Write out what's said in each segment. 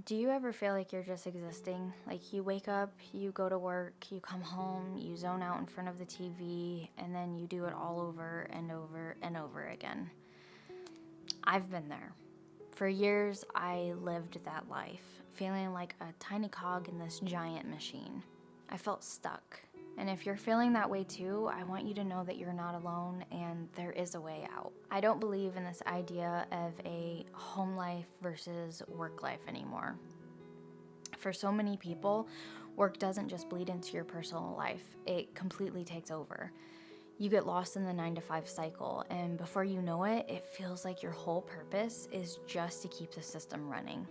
Do you ever feel like you're just existing? Like you wake up, you go to work, you come home, you zone out in front of the TV, and then you do it all over and over and over again. I've been there. For years, I lived that life, feeling like a tiny cog in this giant machine. I felt stuck. And if you're feeling that way too, I want you to know that you're not alone and there is a way out. I don't believe in this idea of a home life versus work life anymore. For so many people, work doesn't just bleed into your personal life, it completely takes over. You get lost in the 9-to-5 cycle, and before you know it, it feels like your whole purpose is just to keep the system running.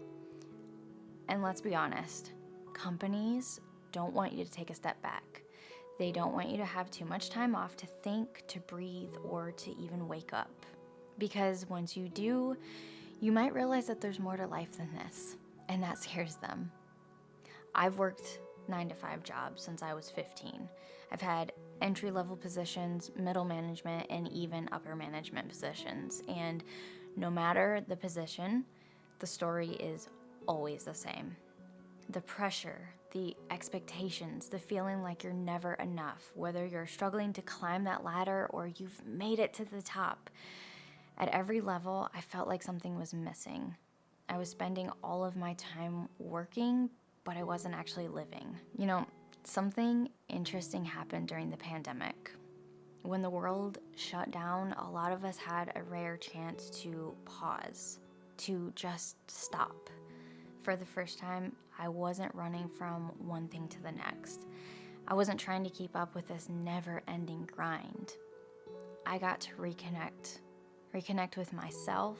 And let's be honest, companies don't want you to take a step back. They don't want you to have too much time off to think, to breathe, or to even wake up. Because once you do, you might realize that there's more to life than this, and that scares them. I've worked 9-to-5 jobs since I was 15. I've had entry-level positions, middle management, and even upper management positions. And no matter the position, the story is always the same. The pressure, the expectations, the feeling like you're never enough, whether you're struggling to climb that ladder or you've made it to the top. At every level, I felt like something was missing. I was spending all of my time working, but I wasn't actually living. You know, something interesting happened during the pandemic. When the world shut down, a lot of us had a rare chance to pause, to just stop. For the first time, I wasn't running from one thing to the next. I wasn't trying to keep up with this never-ending grind. I got to reconnect with myself,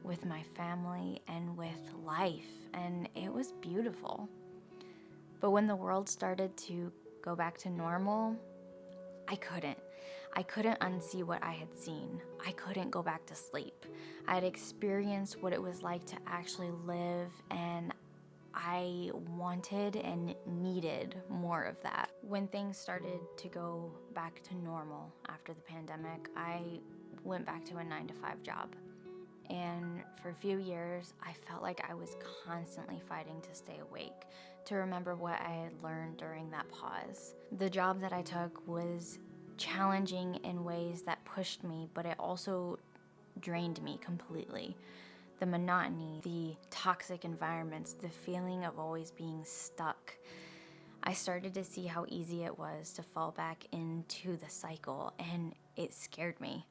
with my family, and with life, and it was beautiful. But when the world started to go back to normal, I couldn't unsee what I had seen. I couldn't go back to sleep. I had experienced what it was like to actually live, and I wanted and needed more of that. When things started to go back to normal after the pandemic, I went back to a 9-to-5 job. And for a few years, I felt like I was constantly fighting to stay awake, to remember what I had learned during that pause. The job that I took was challenging in ways that pushed me, but it also drained me completely. The monotony, the toxic environments, the feeling of always being stuck. I started to see how easy it was to fall back into the cycle, and it scared me.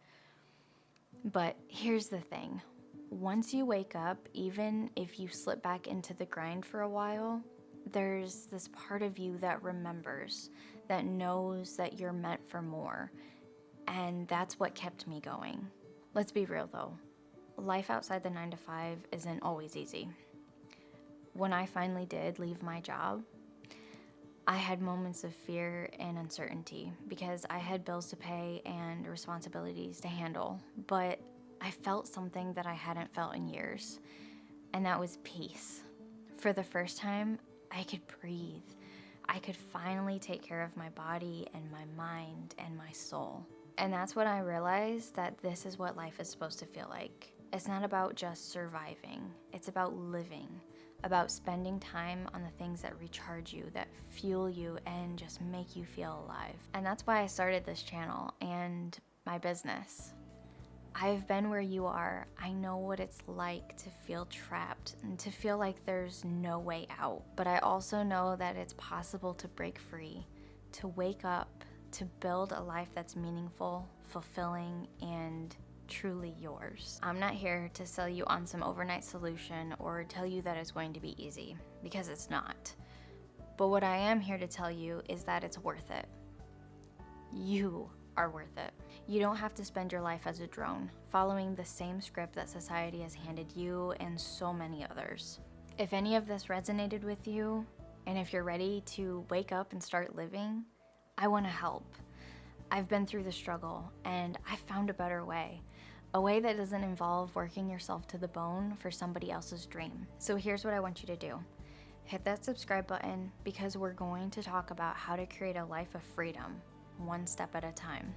But here's the thing. Once you wake up, even if you slip back into the grind for a while, there's this part of you that remembers, that knows that you're meant for more. And that's what kept me going. Let's be real though. Life outside the 9-to-5 isn't always easy. When I finally did leave my job, I had moments of fear and uncertainty because I had bills to pay and responsibilities to handle, but I felt something that I hadn't felt in years, and that was peace. For the first time, I could breathe. I could finally take care of my body and my mind and my soul. And that's when I realized that this is what life is supposed to feel like. It's not about just surviving. It's about living, about spending time on the things that recharge you, that fuel you, and just make you feel alive. And that's why I started this channel and my business. I've been where you are. I know what it's like to feel trapped and to feel like there's no way out. But I also know that it's possible to break free, to wake up, to build a life that's meaningful, fulfilling, and truly yours. I'm not here to sell you on some overnight solution or tell you that it's going to be easy, because it's not. But what I am here to tell you is that it's worth it. You are worth it. You don't have to spend your life as a drone, following the same script that society has handed you and so many others. If any of this resonated with you, and if you're ready to wake up and start living, I want to help. I've been through the struggle, and I found a better way. A way that doesn't involve working yourself to the bone for somebody else's dream. So here's what I want you to do. Hit that subscribe button, because we're going to talk about how to create a life of freedom, one step at a time.